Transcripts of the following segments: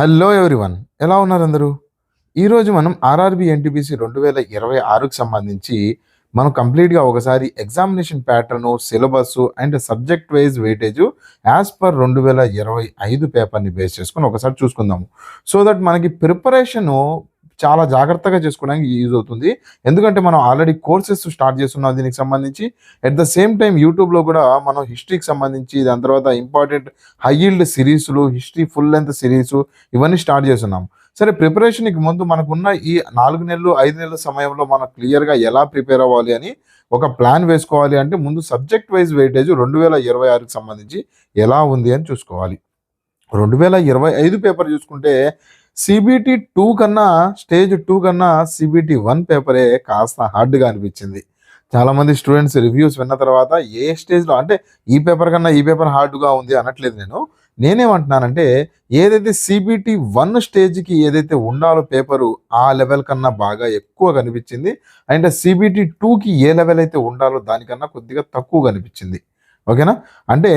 Hello everyone, ఎలా ఉన్నారు అందరూ? ఈరోజు మనం ఆర్ఆర్బి ఎన్టీపీసీ 2026కి సంబంధించి మనం కంప్లీట్గా ఒకసారి examination pattern, syllabus and subject wise weightage as per 2025 పేపర్ని బేస్ చేసుకొని ఒకసారి చూసుకుందాము. సో దట్ మనకి ప్రిపరేషను చాలా జాగ్రత్తగా చేసుకోవడానికి యూజ్ అవుతుంది. ఎందుకంటే మనం ఆల్రెడీ కోర్సెస్ స్టార్ట్ చేస్తున్నాం దీనికి సంబంధించి. ఎట్ ద సేమ్ టైం యూట్యూబ్లో కూడా మనం హిస్టరీకి సంబంధించి, దాని తర్వాత ఇంపార్టెంట్ హై ఈల్డ్ సిరీస్లు, హిస్టరీ ఫుల్ లెంత్ సిరీస్ ఇవన్నీ స్టార్ట్ చేస్తున్నాం. సరే, ప్రిపరేషన్కి ముందు మనకున్న ఈ 4 నెలలు 5 నెలల సమయంలో మనం క్లియర్గా ఎలా ప్రిపేర్ అవ్వాలి అని ఒక ప్లాన్ వేసుకోవాలి. అంటే ముందు సబ్జెక్ట్ వైజ్ వెయిటేజ్ 2026కి సంబంధించి ఎలా ఉంది అని చూసుకోవాలి. 2025 పేపర్ చూసుకుంటే సిబిటి 2 కన్నా, స్టేజ్ 2 కన్నా సిబిటి 1 పేపరే కాస్త హార్డ్గా అనిపించింది. చాలామంది స్టూడెంట్స్ రివ్యూస్ విన్న తర్వాత ఏ స్టేజ్లో అంటే ఈ పేపర్ కన్నా ఈ పేపర్ హార్డ్గా ఉంది అనట్లేదు. నేనేమంటున్నానంటే ఏదైతే సిబిటి 1 స్టేజ్కి ఏదైతే ఉండాలో పేపరు ఆ లెవెల్ కన్నా బాగా ఎక్కువ కనిపించింది. అండ్ సిబిటి 2కి ఏ లెవెల్ అయితే ఉండాలో దానికన్నా కొద్దిగా తక్కువ కనిపించింది. ఓకేనా? అంటే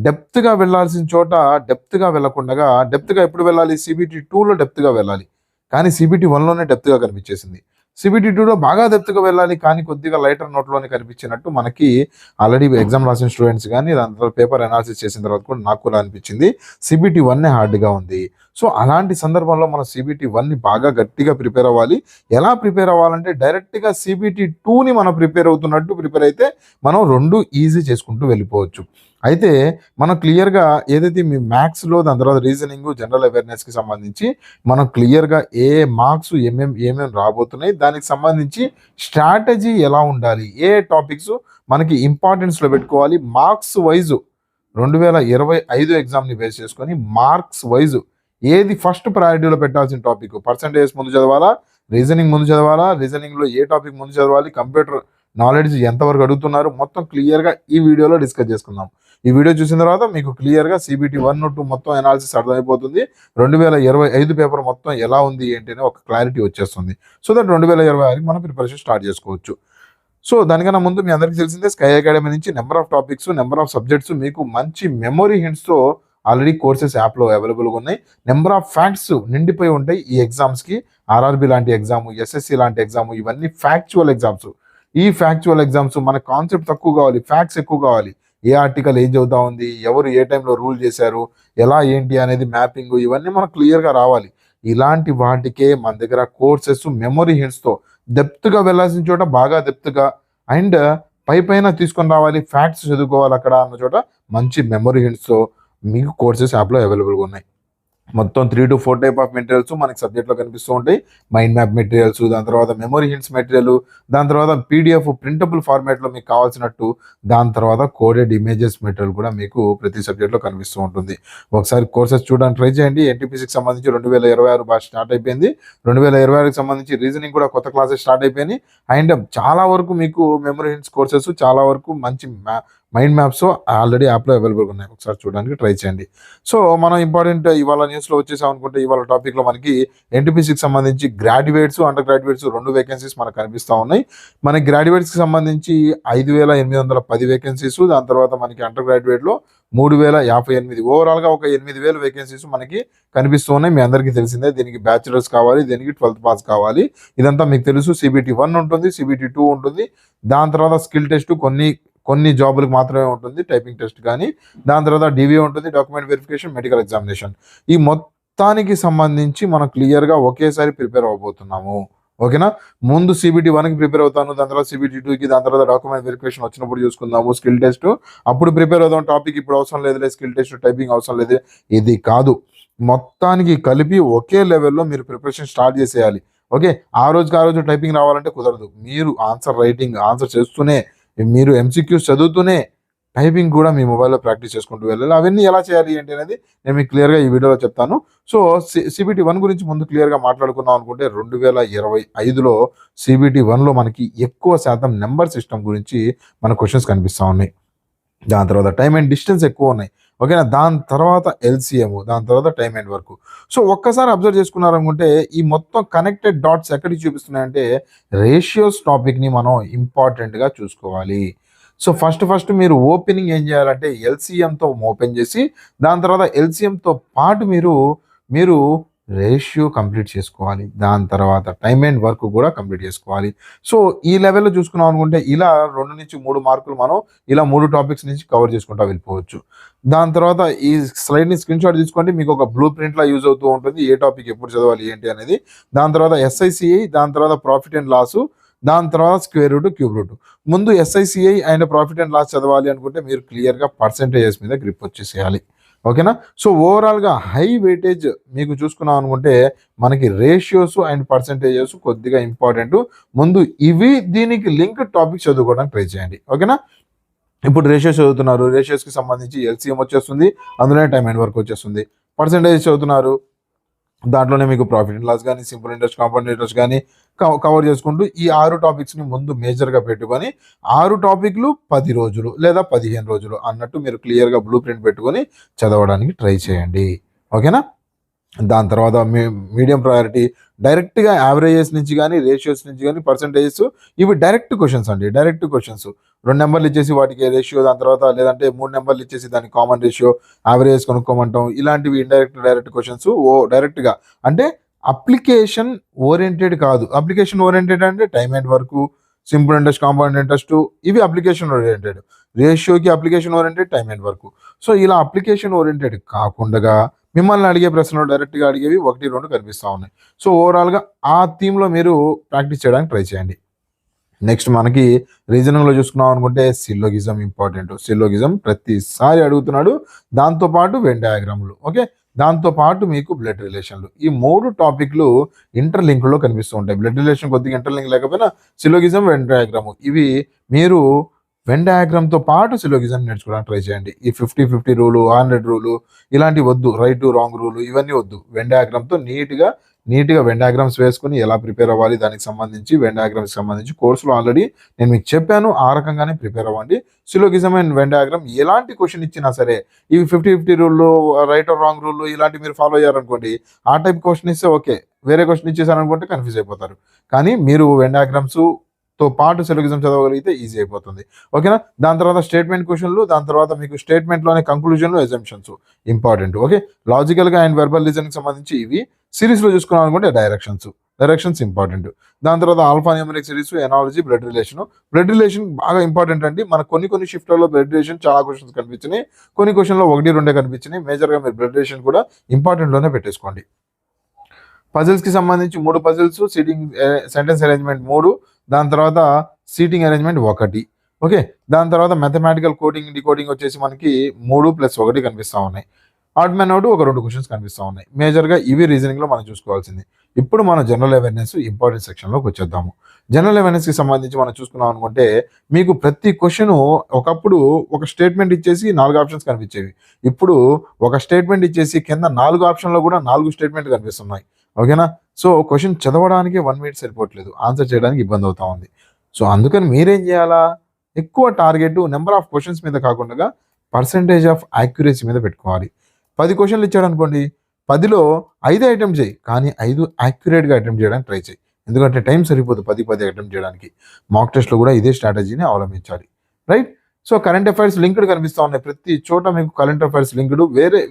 డెప్త్గా వెళ్ళాల్సిన చోట డెప్త్గా వెళ్ళకుండా, డెప్త్గా ఎప్పుడు వెళ్ళాలి? సిబిటి 2లో డెప్త్గా వెళ్ళాలి, కానీ సిబిటి 1లోనే డెప్త్గా కనిపించేసింది. సిబిటి 2లో బాగా డెప్త్గా వెళ్ళాలి, కానీ కొద్దిగా లైటర్ నోట్లోనే కనిపించినట్టు మనకి ఆల్రెడీ ఎగ్జామ్ రాసిన స్టూడెంట్స్ కానీ, దాని తర్వాత పేపర్ అనాలిసిస్ చేసిన తర్వాత కూడా నాకు కూడా అనిపించింది సిబిటి 1 హార్డ్గా ఉంది. సో అలాంటి సందర్భంలో మనం సిబిటి 1ని బాగా గట్టిగా ప్రిపేర్ అవ్వాలి. ఎలా ప్రిపేర్ అవ్వాలంటే డైరెక్ట్గా సిబిటి 2ని మనం ప్రిపేర్ అవుతున్నట్టు ప్రిపేర్ అయితే మనం 2 ఈజీ చేసుకుంటూ వెళ్ళిపోవచ్చు. అయితే మనం క్లియర్గా ఏదైతే మీ మ్యాథ్స్లో, దాని తర్వాత రీజనింగ్, జనరల్ అవేర్నెస్కి సంబంధించి మనం క్లియర్గా ఏ మార్క్స్ ఏమేమి రాబోతున్నాయి, దానికి సంబంధించి స్ట్రాటజీ ఎలా ఉండాలి, ఏ టాపిక్స్ మనకి ఇంపార్టెన్స్లో పెట్టుకోవాలి, మార్క్స్ వైజ్ 2025 ఎగ్జామ్ని బేస్ చేసుకొని మార్క్స్ వైజ్ ఏది ఫస్ట్ ప్రయారిటీలో పెట్టాల్సిన టాపిక్, పర్సంటేజ్ ముందు చదవాలా, రీజనింగ్ ముందు చదవాలా, రీజనింగ్లో ఏ టాపిక్ ముందు చదవాలి, కంప్యూటర్ నాలెడ్జ్ ఎంతవరకు అడుగుతున్నారు, మొత్తం క్లియర్గా ఈ వీడియోలో డిస్కస్ చేసుకుందాం. ఈ వీడియో చూసిన తర్వాత మీకు క్లియర్గా సిబిటి 1, 2 మొత్తం అనాలిసిస్ అర్థమైపోతుంది. 2025 పేపర్ మొత్తం ఎలా ఉంది ఏంటి అని ఒక క్లారిటీ వచ్చేస్తుంది. సో దట్ 2026కి మనం ప్రిపరేషన్ స్టార్ట్ చేసుకోవచ్చు. సో దానికన్నా ముందు మీ అందరికీ తెలిసిందే, స్కై అకాడమీ నుంచి number of topics, number of subjects మీకు మంచి మెమొరీ హింట్స్తో ఆల్రెడీ కోర్సెస్ యాప్లో అవైలబుల్గా ఉన్నాయి. నెంబర్ ఆఫ్ ఫ్యాక్ట్స్ నిండిపోయి ఉంటాయి ఈ ఎగ్జామ్స్కి. ఆర్ఆర్బి లాంటి ఎగ్జాము, ఎస్ఎస్సి లాంటి ఎగ్జాము, ఇవన్నీ ఫ్యాక్చువల్ ఎగ్జామ్స్. ఈ ఫ్యాక్చువల్ ఎగ్జామ్స్ మన కాన్సెప్ట్ తక్కువ కావాలి, ఫ్యాక్ట్స్ ఎక్కువ కావాలి. ఏ ఆర్టికల్ ఏం చదువుతా ఉంది, ఎవరు ఏ టైంలో రూల్ చేశారు, ఎలా ఏంటి అనేది మ్యాపింగ్, ఇవన్నీ మనకు క్లియర్గా రావాలి. ఇలాంటి వాటికే మన దగ్గర కోర్సెస్ మెమొరీ హింట్స్తో డెప్త్గా వెళ్ళాల్సిన చోట బాగా డెప్త్గా అండ్ పైన తీసుకొని రావాలి, ఫ్యాక్ట్స్ చదువుకోవాలి అక్కడ అన్న చోట మంచి మెమొరీ హింట్స్తో మీకు కోర్సెస్ యాప్లో అవైలబుల్గా ఉన్నాయి. మొత్తం 3 to 4 టైప్ ఆఫ్ మెటీరియల్స్ మనకి సబ్జెక్ట్లో కనిపిస్తూ ఉంటాయి. మైండ్ మ్యాప్ మెటీరియల్స్, దాని తర్వాత మెమొరీ హింట్స్ మెటీరియల్, దాని తర్వాత పీడిఎఫ్ ప్రింటబుల్ ఫార్మాట్లో మీకు కావాల్సినట్టు, దాని తర్వాత కోడెడ్ ఇమేజెస్ మెటీరియల్ కూడా మీకు ప్రతి సబ్జెక్ట్లో కనిపిస్తూ ఉంటుంది. ఒకసారి కోర్సెస్ చూడడానికి ట్రై చేయండి. ఎన్టీపీసీకి సంబంధించి 2026 బాగా స్టార్ట్ అయిపోయింది. 2026కి సంబంధించి రీజనింగ్ కూడా కొత్త క్లాసెస్ స్టార్ట్ అయిపోయినాయి. అండ్ చాలా వరకు మీకు మెమొరీ హింట్స్ కోర్సెస్, చాలా వరకు మంచి మైండ్ మ్యాప్స్ ఆల్రెడీ యాప్లో అవైలబుల్గా ఉన్నాయి. ఒకసారి చూడడానికి ట్రై చేయండి. సో మనం ఇంపార్టెంట్ ఇవాళ న్యూస్లో వచ్చేసాం అనుకుంటే, ఇవాళ టాపిక్లో మనకి ఎన్టీపీసీకి సంబంధించి గ్రాడ్యుయేట్స్, అండర్ గ్రాడ్యుయేట్స్ 2 వేకెన్సీస్ మనకు కనిపిస్తూ ఉన్నాయి. మనకి గ్రాడ్యుయేట్స్కి సంబంధించి 5,810 వేకెన్సీస్, దాని తర్వాత మనకి అండర్ గ్రాడ్యుయేట్లో 3,058, ఓవరాల్గా ఒక 8,000 వేకెన్సీస్ మనకి కనిపిస్తూ ఉన్నాయి. మీ అందరికీ తెలిసిందే, దీనికి బ్యాచులర్స్ కావాలి, దీనికి 12th పాస్ కావాలి. ఇదంతా మీకు తెలుసు. సిబిటి 1 ఉంటుంది, సిబిటి 2 ఉంటుంది, దాని తర్వాత స్కిల్ టెస్ట్ కొన్ని జాబులకు మాత్రమే ఉంటుంది, టైపింగ్ టెస్ట్ కానీ, దాని తర్వాత డివి ఉంటుంది, డాక్యుమెంట్ వెరిఫికేషన్, మెడికల్ ఎగ్జామినేషన్. ఈ మొత్తానికి సంబంధించి మనం క్లియర్గా ఒకేసారి ప్రిపేర్ అవ్వబోతున్నాము. ఓకేనా? ముందు సిబిటి 1కి ప్రిపేర్ అవుతాను, దాని తర్వాత సిబిటి 2కి, దాని తర్వాత డాక్యుమెంట్ వెరిఫికేషన్ వచ్చినప్పుడు చూసుకుందాము, స్కిల్ టెస్ట్ అప్పుడు ప్రిపేర్ అవుతాం. టాపిక్ ఇప్పుడు అవసరం లేదులే, స్కిల్ టెస్ట్ టైపింగ్ అవసరం లేదు, ఇది కాదు. మొత్తానికి కలిపి ఒకే లెవెల్లో మీరు ప్రిపరేషన్ స్టార్ట్ చేసేయాలి. ఓకే, ఆ రోజు టైపింగ్ రావాలంటే కుదరదు. మీరు ఆన్సర్ చేస్తూనే, మీరు ఎంసీక్యూస్ చదువుతూనే టైపింగ్ కూడా మీ మొబైల్లో ప్రాక్టీస్ చేసుకుంటూ వెళ్ళాలి. అవన్నీ ఎలా చేయాలి ఏంటి అనేది నేను మీకు క్లియర్గా ఈ వీడియోలో చెప్తాను. సో సిబిటి 1 గురించి ముందు క్లియర్గా మాట్లాడుకుందాం అనుకుంటే, 2025లో సిబిటి 1లో మనకి ఎక్కువ శాతం నెంబర్ సిస్టమ్ గురించి మన క్వశ్చన్స్ కనిపిస్తూ ఉన్నాయి. దాని తర్వాత టైమ్ అండ్ డిస్టెన్స్ ఎక్కువ ఉన్నాయి. ఓకేనా? దాని తర్వాత ఎల్సిఎం, దాని తర్వాత టైమ్ అండ్ వర్క్. సో ఒక్కసారి అబ్జర్వ్ చేసుకున్నారనుకుంటే, ఈ మొత్తం కనెక్టెడ్ డాట్స్ ఎక్కడికి చూపిస్తున్నాయంటే రేషియోస్ టాపిక్ని మనం ఇంపార్టెంట్గా చూసుకోవాలి. సో ఫస్ట్ మీరు ఓపెనింగ్ ఏం చేయాలంటే ఎల్సిఎంతో ఓపెన్ చేసి, దాని తర్వాత ఎల్సిఎంతో పాటు మీరు రేషియో కంప్లీట్ చేసుకోవాలి. దాని తర్వాత టైమ్ అండ్ వర్క్ కూడా కంప్లీట్ చేసుకోవాలి. సో, ఈ లెవెల్‌లో చూసుకున్నాం అనుకుంటే ఇలా 2-3 మార్కులు మనం ఇలా 3 టాపిక్స్ నుంచి కవర్ చేసుకుంటా వెళ్ళిపోవచ్చు. దాని తర్వాత ఈ స్లైడ్‌ని స్క్రీన్‌షాట్ తీసుకోండి. మీకు ఒక బ్లూ ప్రింట్‌లా యూజ్ అవుతూ ఉంటుంది. ఏ టాపిక్ ఎప్పుడు చదవాలి ఏంటి అనేది. దాని తర్వాత ఎస్ఐసిఐ, దాని తర్వాత ప్రాఫిట్ అండ్ లాసు, దాని తర్వాత స్క్వేర్ రూట్, క్యూబ్ రూట్. ముందు SI CI and profit and loss చదవాలి అనుకుంటే మీరు క్లియర్‌గా పర్సెంటేజెస్ మీద గ్రిప్ వచ్చేసేయాలి. ఓకేనా? సో, ఓవరాల్‌గా హై వెయిటేజ్ మీకు చూసుకున్నాం అనుకుంటే మనకి రేషియోస్ అండ్ పర్సెంటేజెస్ కొద్దిగా ఇంపార్టెంటు. ముందు దీనికి లింక్ టాపిక్ చదువుకోవడానికి ట్రై చేయండి. ఓకేనా? ఇప్పుడు రేషియోస్ చదువుతున్నారు. రేషియోస్‌కి సంబంధించి ఎల్‌సీఎం వచ్చేస్తుంది. అందులోనే టైమ్ అండ్ వర్క్ వచ్చేస్తుంది. పర్సెంటేజ్ చదువుతున్నారు. దాంట్లోనే మీకు ప్రాఫిట్ అండ్ లాస్ గానీ, సింపుల్ ఇంట్రెస్ట్, కాంపౌండ్ ఇంట్రెస్ట్ గానీ కవర్ చేసుకుంటూ ఈ 6 టాపిక్స్‌ని ముందు మేజర్‌గా పెట్టుకొని 6 టాపిక్‌లు 10 రోజులు లేదా 15 రోజులు అన్నట్టు మీరు క్లియర్‌గా బ్లూ ప్రింట్ పెట్టుకొని చదవడానికి ట్రై చేయండి. ఓకేనా? దాని తర్వాత మీడియం ప్రయారిటీ డైరెక్ట్‌గా యావరేజెస్ నుంచి గానీ, రేషియోస్ నుంచి గానీ, పర్సెంటేజెస్ ఇవి డైరెక్ట్ క్వెషన్స్ అండి. Direct questions. 2 నంబర్‌లు ఇచ్చేసి వాటికి రేషియో దాని తర్వాత లేదంటే 3 నంబర్‌లు ఇచ్చేసి దానికి కామన్ రేషియో, యావరేజెస్ కనుక్కోమంటాం. ఇలాంటివి డైరెక్ట్ క్వెషన్స్ డైరెక్ట్‌గా అంటే అప్లికేషన్ ఓరియెంటెడ్ కాదు. అప్లికేషన్ ఓరియెంటెడ్ అంటే time and work, simple interest, compound interest ఇవి అప్లికేషన్ ఓరియెంటెడ్. రేషియోకి application oriented, time and work. So, ఇలా అప్లికేషన్ ఓరియెంటెడ్ కాకుండగా మిమ్మల్ని అడిగే ప్రశ్నలు డైరెక్ట్‌గా అడిగేవి 1, 2 కనిపిస్తా ఉన్నాయి. సో, ఓవరాల్‌గా ఆ థీమ్‌లో మీరు ప్రాక్టీస్ చేయడానికి ట్రై చేయండి. నెక్స్ట్ మనకి రీజనింగ్‌లో చూసుకున్నాం అనుకుంటే సిల్లోగిజం ఇంపార్టెంట్. సిల్లోగిజం ప్రతిసారి అడుగుతున్నాడు. దాంతో పాటు వెన్ డయాగ్రామ్‌లు. ఓకే. దాంతో పాటు మీకు బ్లడ్ రిలేషన్‌లు. ఈ 3 టాపిక్‌లు ఇంటర్‌లింక్‌లో కనిపిస్తూ ఉంటాయి. బ్లడ్ రిలేషన్ కొద్దిగా ఇంటర్‌లింక్ లేకపోయినా సిల్లోగిజం, వెన్ డయాగ్రామ్ ఇవి మీరు వెన్ డయాగ్రామ్‌తో పాటు సిల్లోగిజం నేర్చుకోవడానికి ట్రై చేయండి. ఈ 50-50 రూలు, 100 రూలు ఇలాంటివి వద్దు. రైట్, రాంగ్ రూలు ఇవన్నీ వద్దు. వెన్ డయాగ్రామ్‌తో నీట్‌గా వెన్ డయాగ్రామ్స్ వేసుకొని ఎలా ప్రిపేర్ అవ్వాలి దానికి సంబంధించి వెన్ డయాగ్రామ్స్‌కి సంబంధించి కోర్సులో ఆల్రెడీ నేను మీకు చెప్పాను. ఆ రకంగానే ప్రిపేర్ అవ్వండి. సిలోగిజం అండ్ వెన్ డయాగ్రామ్ ఎలాంటి క్వెషన్ ఇచ్చినా సరే ఇవి 50-50 రూల్‌లు, రైట్ ఆర్ రాంగ్ రూల్‌లు ఇలాంటివి మీరు ఫాలో అయ్యారనుకోండి, ఆ టైప్ క్వెషన్ ఇస్తే ఓకే. వేరే క్వెషన్ ఇచ్చేసారనుకుంటే కన్‌ఫ్యూజ్ అయిపోతారు. కానీ మీరు వెన్ డయాగ్రామ్స్‌తో పాటు సిలోగిజం చదవగలిగితే ఈజీ అయిపోతుంది. ఓకేనా? దాని తర్వాత స్టేట్మెంట్ క్వెషన్‌లు, దాని తర్వాత మీకు స్టేట్మెంట్‌లోనే కంక్లూజన్‌లు, అజంప్షన్స్ ఇంపార్టెంట్. ఓకే. లాజికల్‌గా అండ్ వెర్బల్ రీజనింగ్‌కి సంబంధించి ఇవి. సిరీస్‌లో చూసుకున్నాం అనుకుంటే డైరెక్షన్స్ ఇంపార్టెంట్. దాని తర్వాత alpha numeric series, analogy, blood relation. Blood relation బాగా ఇంపార్టెంట్ అండి. మనకు కొన్ని షిఫ్ట్‌లలో బ్లడ్ రిలేషన్ చాలా క్వెషన్స్ కనిపించినాయి. కొన్ని క్వెషన్‌లో 1, 2 కనిపించినాయి. మేజర్‌గా మీరు బ్లడ్ రిలేషన్ కూడా ఇంపార్టెంట్‌లోనే పెట్టేసుకోండి. పజిల్స్‌కి సంబంధించి 3 పజిల్స్, సెంటెన్స్ అరేంజ్‌మెంట్ 3, దాని తర్వాత సీటింగ్ అరేంజ్‌మెంట్ 1. ఓకే. దాని తర్వాత మ్యాథమెటికల్ కోడింగ్, డీకోడింగ్ వచ్చేసి మనకి 3+1 కనిపిస్తా ఉన్నాయి. ఆడ్ మ్యాన్ అవుట్ ఒక 2 క్వెషన్స్ కనిపిస్తా ఉన్నాయి. మేజర్‌గా ఇవి రీజనింగ్‌లో మనం చూసుకోవాల్సింది. ఇప్పుడు మనం జనరల్ అవేర్‌నెస్ ఇంపార్టెంట్ సెక్షన్‌లోకి వచ్చేద్దాము. జనరల్ అవేర్‌నెస్‌కి సంబంధించి మనం చూసుకున్నాం అనుకుంటే మీకు ప్రతి క్వెషను ఒకప్పుడు ఒక స్టేట్మెంట్ ఇచ్చేసి 4 ఆప్షన్స్ కనిపించేవి. ఇప్పుడు ఒక స్టేట్మెంట్ ఇచ్చేసి కింద 4 ఆప్షన్‌లో కూడా 4 స్టేట్మెంట్‌లు కనిపిస్తున్నాయి. ఓకేనా? సో, క్వెషన్ చదవడానికి 1 మినిట్ సరిపోవట్లేదు. ఆన్సర్ చేయడానికి ఇబ్బంది అవుతా ఉంది. సో, అందుకని మీరేం చేయాలా? ఎక్కువ టార్గెట్ నంబర్ ఆఫ్ క్వెషన్స్ మీద కాకుండా పర్సెంటేజ్ ఆఫ్ యాక్యురసీ మీద పెట్టుకోవాలి. 10 క్వెషన్‌లు ఇచ్చాడనుకోండి, 10లో 5 అటెంప్ట్ చేయి. కానీ 5 యాక్యురేట్‌గా అటెంప్ట్ చేయడానికి ట్రై చేయి. ఎందుకంటే టైం సరిపోదు 10 అటెంప్ట్ చేయడానికి. మాక్ టెస్ట్‌లో కూడా ఇదే స్ట్రాటజీని అవలంబించాలి. Right? So, current affairs linked కనిపిస్తా ఉన్నాయి. ప్రతి చోట మీకు కరెంట్ అఫైర్స్ లింక్డ్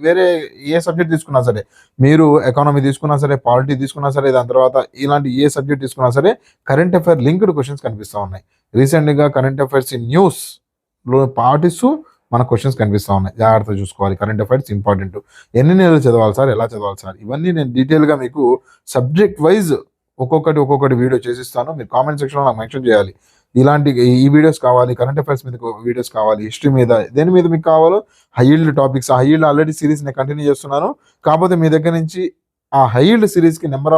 వేరే ఏ సబ్జెక్ట్ తీసుకున్నా సరే, మీరు ఎకానమీ తీసుకున్నా సరే, పాలిటీ తీసుకున్నా సరే, దాని తర్వాత ఇలాంటి ఏ సబ్జెక్ట్ తీసుకున్నా సరే కరెంట్ అఫైర్ లింక్డ్ క్వెషన్స్ కనిపిస్తా ఉన్నాయి. రీసెంట్‌గా కరెంట్ అఫైర్స్ ఇన్ న్యూస్‌లో పాటిస్తూ మన క్వెషన్స్ కనిపిస్తా ఉన్నాయి. జాగ్రత్తగా చూసుకోవాలి. Current affairs important. ఎన్ని నెలలు చదవాలి సార్? ఎలా చదవాలి సార్? ఇవన్నీ నేను డీటెయిల్‌గా మీకు సబ్జెక్ట్ వైస్ ఒక్కొక్కటి వీడియో చేసిస్తాను. మీరు కామెంట్ సెక్షన్‌లో నాకు మెన్షన్ చేయాలి. ఇలాంటి ఈ వీడియోస్ కావాలి, కరెంట్ అఫైర్స్ మీద వీడియోస్ కావాలి, హిస్టరీ మీద దేని మీద మీకు కావాలో హై యీల్డ్ టాపిక్స్. ఆ హై యీల్డ్ ఆల్రెడీ సిరీస్ నేను కంటిన్యూ చేస్తున్నాను. కాకపోతే మీ దగ్గర నుంచి ఆ హై యీల్డ్ సిరీస్‌కి నెంబర్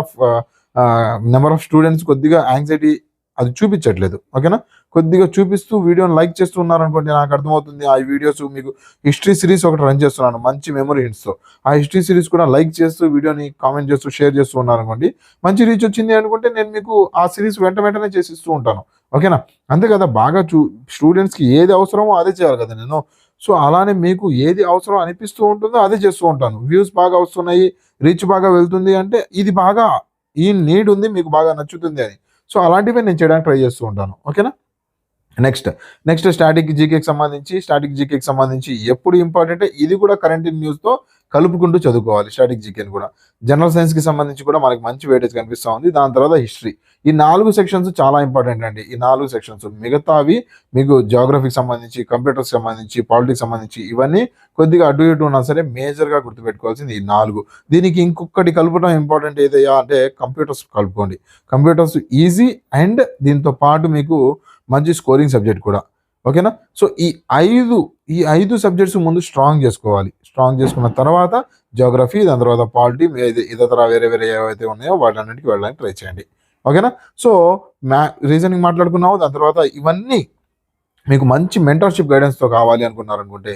ఆఫ్ స్టూడెంట్స్ కొద్దిగా యాంగ్జైటీ అది చూపించట్లేదు. ఓకేనా? కొద్దిగా చూపిస్తూ వీడియోని లైక్ చేస్తూ ఉన్నారనుకోండి, నాకు అర్థమవుతుంది ఆ వీడియోస్ మీకు హిస్టరీ సిరీస్ ఒకటి రన్ చేస్తున్నాను మంచి మెమరీ హింట్స్‌తో. ఆ హిస్టరీ సిరీస్ కూడా లైక్ చేస్తూ వీడియోని కామెంట్ చేస్తూ షేర్ చేస్తూ ఉన్నారనుకోండి, మంచి రీచ్ వచ్చింది అనుకుంటే నేను మీకు ఆ సిరీస్ వెంటనే చేసిస్తూ ఉంటాను. ఓకేనా? అంతే కదా! బాగా స్టూడెంట్స్‌కి ఏది అవసరమో అదే చేయాలి కదా నేను. సో, అలానే మీకు ఏది అవసరం అనిపిస్తూ ఉంటుందో అదే చేస్తూ ఉంటాను. వ్యూస్ బాగా వస్తున్నాయి, రీచ్ బాగా వెళ్తుంది అంటే ఇది బాగా ఈ నీడ్ ఉంది, మీకు బాగా నచ్చుతుంది అని. సో, అలాంటివే నేను చేయడానికి ట్రై చేస్తూ ఉంటాను. ఓకేనా? నెక్స్ట్ స్టాటిక్ జీకేకి సంబంధించి ఎప్పుడు ఇంపార్టెంట్, ఇది కూడా కరెంట్ న్యూస్తో కలుపుకుంటూ చదువుకోవాలి. స్టాటిక్ జీకేని కూడా జనరల్ సైన్స్కి సంబంధించి కూడా మనకి మంచి వెయిటేజ్ కనిపిస్తూ ఉంది. దాని తర్వాత హిస్టరీ. ఈ 4 సెక్షన్స్ చాలా ఇంపార్టెంట్ అండి. ఈ 4 సెక్షన్స్, మిగతావి మీకు జాగ్రఫీకి సంబంధించి, కంప్యూటర్కి సంబంధించి, పాలిటిక్స్ సంబంధించి ఇవన్నీ కొద్దిగా అటు ఇటు ఉన్నా సరే మేజర్గా గుర్తుపెట్టుకోవాల్సింది ఈ 4. దీనికి ఇంకొకటి కలపడం ఇంపార్టెంట్ ఏదయ్యా అంటే కంప్యూటర్స్ కలుపుకోండి. కంప్యూటర్స్ ఈజీ అండ్ దీంతో పాటు మీకు మంచి స్కోరింగ్ సబ్జెక్ట్ కూడా. ఓకేనా? సో ఈ ఐదు సబ్జెక్ట్స్ ముందు స్ట్రాంగ్ చేసుకోవాలి. స్ట్రాంగ్ చేసుకున్న తర్వాత జాగ్రఫీ, దాని తర్వాత పాలిటీ, ఇతర వేరే ఏవైతే ఉన్నాయో వాటన్నిటికి వెళ్ళడానికి ట్రై చేయండి. ఓకేనా? సో రీజనింగ్ మాట్లాడుకున్నాము. దాని తర్వాత ఇవన్నీ మీకు మంచి మెంటర్షిప్ గైడెన్స్తో కావాలి అనుకుంటే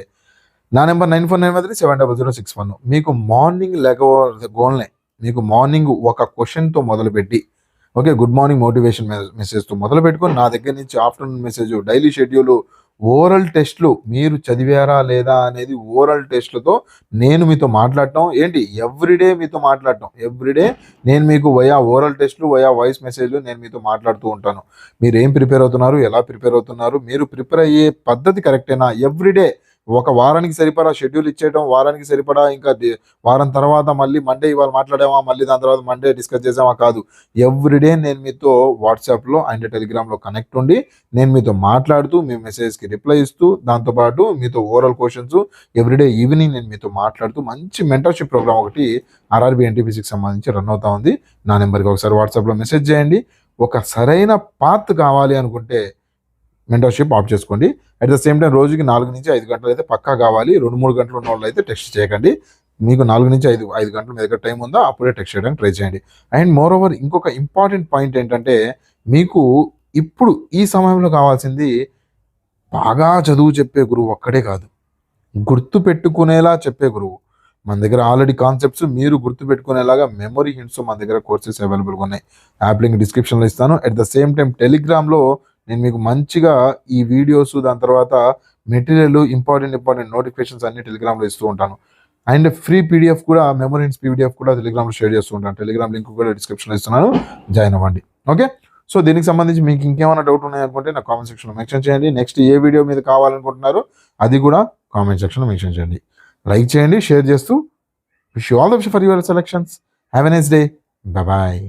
నా నెంబర్ 9493700661. మీకు మార్నింగ్ లేకపోతే మీకు మార్నింగ్ ఒక క్వశ్చన్తో మొదలుపెట్టి, ఓకే, గుడ్ మార్నింగ్ మోటివేషన్ మెసేజ్తో మొదలు పెట్టుకొని నా దగ్గర నుంచి afternoon message, daily schedule, oral టెస్ట్లు మీరు చదివారా లేదా అనేది ఓరల్ టెస్ట్లతో నేను మీతో మాట్లాడటం ఏంటి, ఎవ్రీడే మీతో మాట్లాడటం, ఎవ్రీడే నేను మీకు వయా ఓరల్ టెస్ట్లు, వయా వాయిస్ మెసేజ్లు నేను మీతో మాట్లాడుతూ ఉంటాను. మీరు ఏం ప్రిపేర్ అవుతున్నారు, ఎలా ప్రిపేర్ అవుతున్నారు, మీరు ప్రిపేర్ అయ్యే పద్ధతి కరెక్టేనా, ఎవ్రీడే ఒక వారానికి సరిపడా షెడ్యూల్ ఇచ్చేయడం, వారానికి సరిపడా ఇంకా వారం తర్వాత మళ్ళీ మండే ఇవాళ మాట్లాడామా, మళ్ళీ దాని తర్వాత మండే డిస్కస్ చేసామా కాదు. ఎవ్రీడే నేను మీతో వాట్సాప్లో అండ్ టెలిగ్రామ్లో కనెక్ట్ ఉండి నేను మీతో మాట్లాడుతూ మీ మెసేజ్కి రిప్లై ఇస్తూ, దాంతోపాటు మీతో ఓరల్ క్వశ్చన్స్ ఎవ్రీడే ఈవినింగ్ నేను మీతో మాట్లాడుతూ మంచి మెంటర్షిప్ ప్రోగ్రామ్ ఒకటి ఆర్ఆర్బీ ఎన్టీపీసీకి సంబంధించి రన్ అవుతా ఉంది. నా నెంబర్కి ఒకసారి వాట్సాప్లో మెసేజ్ చేయండి. ఒక సరైన పాత్ కావాలి అనుకుంటే మెంటర్షిప్ ఆఫ్ చేసుకోండి. అట్ ద సేమ్ టైం రోజుకి 4 నుంచి 5 గంటలు అయితే పక్కా కావాలి. 2-3 గంటలు ఉన్న వాళ్ళు అయితే టెక్స్ట్ చేయకండి. మీకు 4 నుంచి 5 గంటల మీ దగ్గర టైం ఉందా అప్పుడే టెక్స్ట్ చేయడానికి ట్రై చేయండి. అండ్ మోర్ ఓవర్ ఇంకొక ఇంపార్టెంట్ పాయింట్ ఏంటంటే, మీకు ఇప్పుడు ఈ సమయంలో కావాల్సింది బాగా చదువు చెప్పే గురువు ఒక్కడే కాదు, గుర్తు పెట్టుకునేలా చెప్పే గురువు. మన దగ్గర ఆల్రెడీ కాన్సెప్ట్స్ మీరు గుర్తు పెట్టుకునేలాగా మెమరీ హింట్స్ మన దగ్గర కోర్సెస్ అవైలబుల్గా ఉన్నాయి. యాప్ లింక్ డిస్క్రిప్షన్లో ఇస్తాను. అట్ ద సేమ్ టైం టెలిగ్రామ్లో నేను మీకు మంచిగా ఈ వీడియోస్, దాని తర్వాత మెటీరియల్, ఇంపార్టెంట్ నోటిఫికేషన్స్ అన్ని టెలిగ్రామ్లో ఇస్తూ ఉంటాను. అండ్ ఫ్రీ పీడిఎఫ్ కూడా, మెమరీ హింట్స్ పీడిఎఫ్ కూడా టెలిగ్రామ్లో షేర్ చేస్తూ ఉంటాను. టెలిగ్రామ్ లింక్ కూడా డిస్క్రిప్షన్లో ఇస్తున్నాను, జాయిన్ అవ్వండి. ఓకే, సో దీనికి సంబంధించి మీకు ఇంకేమైనా డౌట్ ఉన్నాయనుకుంటే నా కామెంట్ సెక్షన్లో మెన్షన్ చేయండి. నెక్స్ట్ ఏ వీడియో మీద కావాలనుకుంటున్నారో అది కూడా కామెంట్ సెక్షన్లో మెన్షన్ చేయండి. లైక్ చేయండి, షేర్ చేస్తూ wish you all the best for your selections. Have a nice day. Bye.